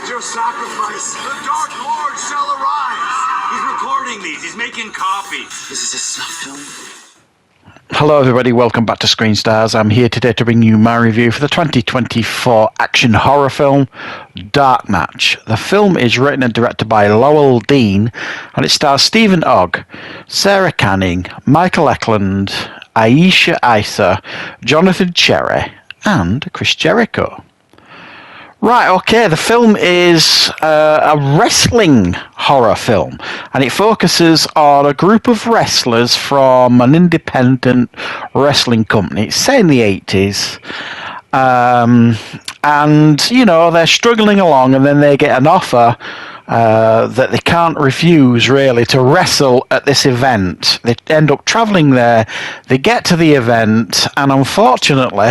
With your sacrifice, the Dark Lord shall arise. He's recording these. He's making copies. This is a snuff film. Hello everybody, welcome back to Screenstars. I'm here today to bring you my review for the 2024 action horror film Dark Match. The film is written and directed by Lowell Dean and it stars Stephen Ogg, Sarah Canning, Michael Eklund, Aisha Isa, Jonathan Cherry and Chris Jericho. Right, okay, the film is a wrestling horror film, and it focuses on a group of wrestlers from an independent wrestling company. It's set in the 80s, and, you know, they're struggling along, and then they get an offer that they can't refuse, really, to wrestle at this event. They end up travelling there, they get to the event, and unfortunately,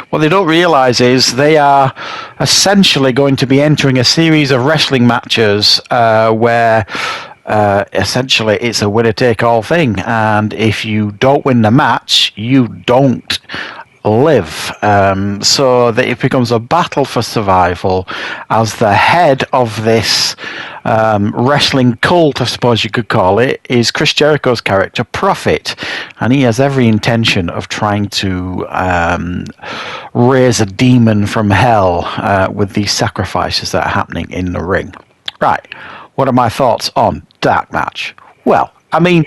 what they don't realise is they are essentially going to be entering a series of wrestling matches where essentially it's a winner-take-all thing, and if you don't win the match, you don't live. So that it becomes a battle for survival as the head of this wrestling cult, I suppose you could call it, is Chris Jericho's character, Prophet, and he has every intention of trying to raise a demon from hell with these sacrifices that are happening in the ring. Right, what are my thoughts on Dark Match? Well, I mean,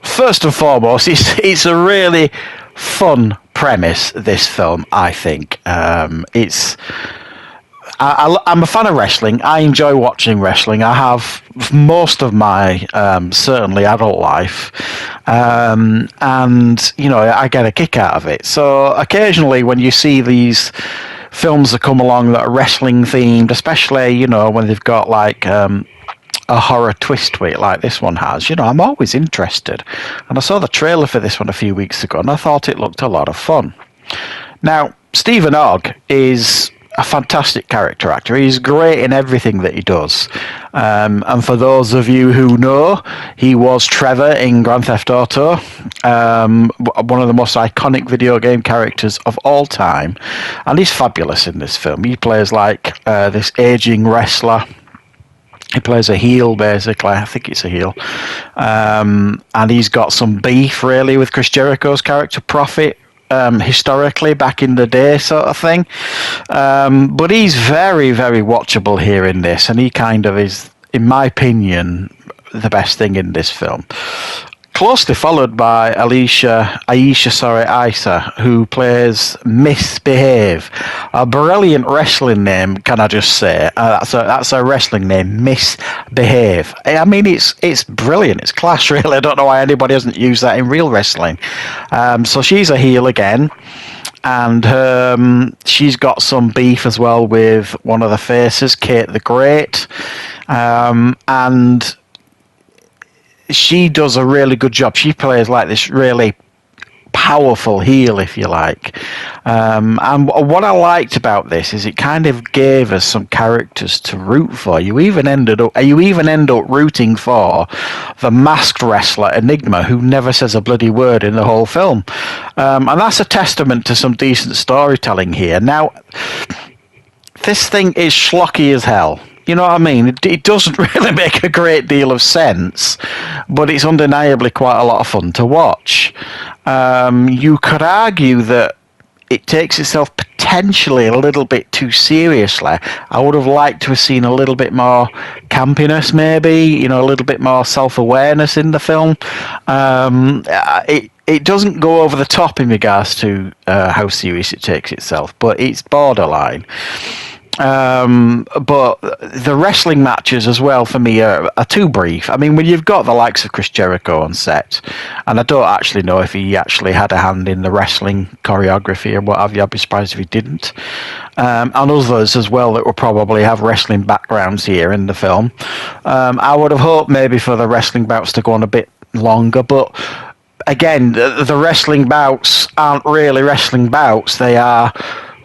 first and foremost, it's a really fun premise, this film, I think. I'm a fan of wrestling. I enjoy watching wrestling. I have most of my certainly adult life, and you know, I get a kick out of it. So occasionally when you see these films that come along that are wrestling themed, especially, you know, when they've got like a horror twist to it like this one has, you know, I'm always interested. And I saw the trailer for this one a few weeks ago and I thought it looked a lot of fun. Now, Stephen Ogg is a fantastic character actor. He's great in everything that he does. And for those of you who know, he was Trevor in Grand Theft Auto, one of the most iconic video game characters of all time. And he's fabulous in this film. He plays like this aging wrestler. He plays a heel, basically. I think it's a heel. And he's got some beef, really, with Chris Jericho's character, Prophet, historically, back in the day, sort of thing. But he's very, very watchable here in this, and he kind of is, in my opinion, the best thing in this film. Closely followed by Aisha Isa, who plays Miss Behave. A brilliant wrestling name, can I just say? That's a wrestling name, Miss Behave. I mean, it's brilliant. It's class, really. I don't know why anybody hasn't used that in real wrestling. So she's a heel again. And she's got some beef as well with one of the faces, Kate the Great. And she does a really good job. She plays like this really powerful heel, if you like. And what I liked about this is it kind of gave us some characters to root for. You even end up rooting for the masked wrestler Enigma, who never says a bloody word in the whole film. And that's a testament to some decent storytelling here. Now, this thing is schlocky as hell. You know what I mean? It doesn't really make a great deal of sense, but it's undeniably quite a lot of fun to watch. You could argue that it takes itself potentially a little bit too seriously. I would have liked to have seen a little bit more campiness, maybe, you know, a little bit more self-awareness in the film. It doesn't go over the top in regards to how serious it takes itself, but it's borderline. But the wrestling matches as well for me are too brief. I mean, when you've got the likes of Chris Jericho on set, and I don't actually know if he actually had a hand in the wrestling choreography or what have you, I'd be surprised if he didn't. And others as well that will probably have wrestling backgrounds here in the film. I would have hoped maybe for the wrestling bouts to go on a bit longer, but again, the wrestling bouts aren't really wrestling bouts. They are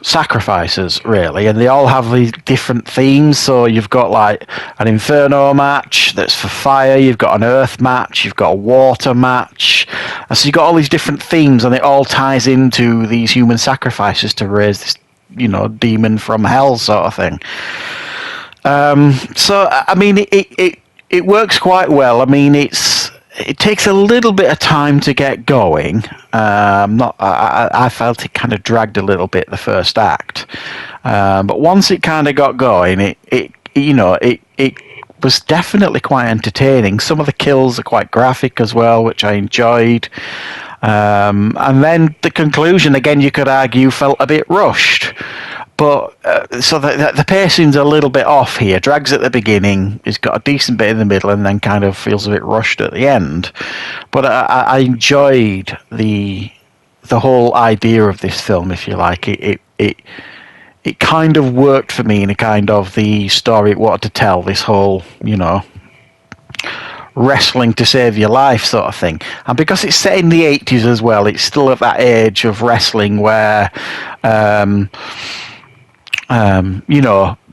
sacrifices, really, and they all have these different themes. So you've got like an inferno match that's for fire, you've got an earth match, you've got a water match, and so you've got all these different themes, and it all ties into these human sacrifices to raise this, you know, demon from hell sort of thing. So I mean, it works quite well. I mean, it takes a little bit of time to get going. Not I felt it kind of dragged a little bit the first act, but once it kind of got going, it was definitely quite entertaining. Some of the kills are quite graphic as well, which I enjoyed. And then the conclusion, again, you could argue, felt a bit rushed. But so the pacing's a little bit off here. Drags at the beginning, it's got a decent bit in the middle, and then kind of feels a bit rushed at the end. But I enjoyed the whole idea of this film, if you like. It kind of worked for me in a kind of the story it wanted to tell. This whole, wrestling to save your life sort of thing. And because it's set in the 80s as well, it's still at that age of wrestling where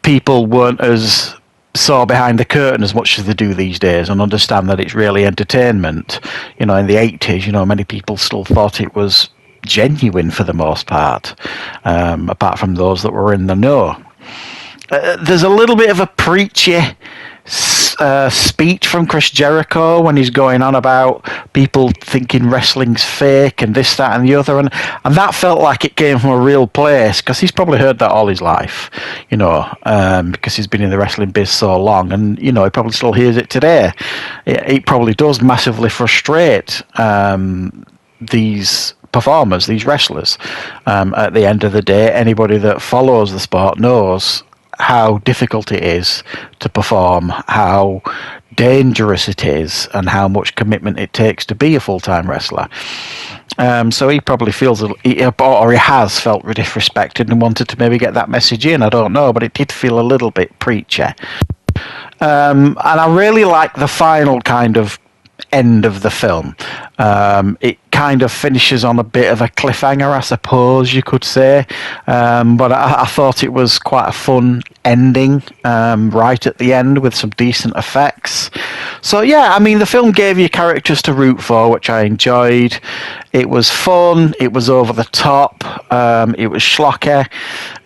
people weren't as saw behind the curtain as much as they do these days, and understand that it's really entertainment. In the 80s, many people still thought it was genuine for the most part, apart from those that were in the know. There's a little bit of a preachy speech from Chris Jericho when he's going on about people thinking wrestling's fake and this, that, and the other, and that felt like it came from a real place, because he's probably heard that all his life, because he's been in the wrestling biz so long, and he probably still hears it today. It probably does massively frustrate these performers, these wrestlers. At the end of the day, anybody that follows the sport knows how difficult it is to perform, how dangerous it is, and how much commitment it takes to be a full-time wrestler. So he probably feels, or he has felt disrespected and wanted to maybe get that message in. I don't know, but it did feel a little bit preachy. And I really like the final kind of end of the film. It kind of finishes on a bit of a cliffhanger, I suppose you could say, but I thought it was quite a fun ending right at the end with some decent effects. So yeah, I mean, the film gave you characters to root for, which I enjoyed. It was fun, it was over the top, it was schlocky,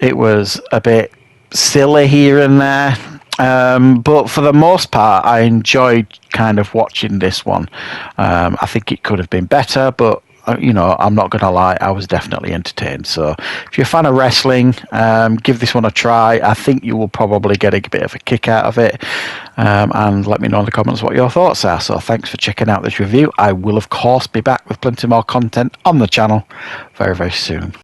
it was a bit silly here and there. But for the most part, I enjoyed kind of watching this one. I think it could have been better, but I'm not going to lie, I was definitely entertained. So if you're a fan of wrestling, give this one a try. I think you will probably get a bit of a kick out of it. And let me know in the comments what your thoughts are. So thanks for checking out this review. I will, of course, be back with plenty more content on the channel very, very soon.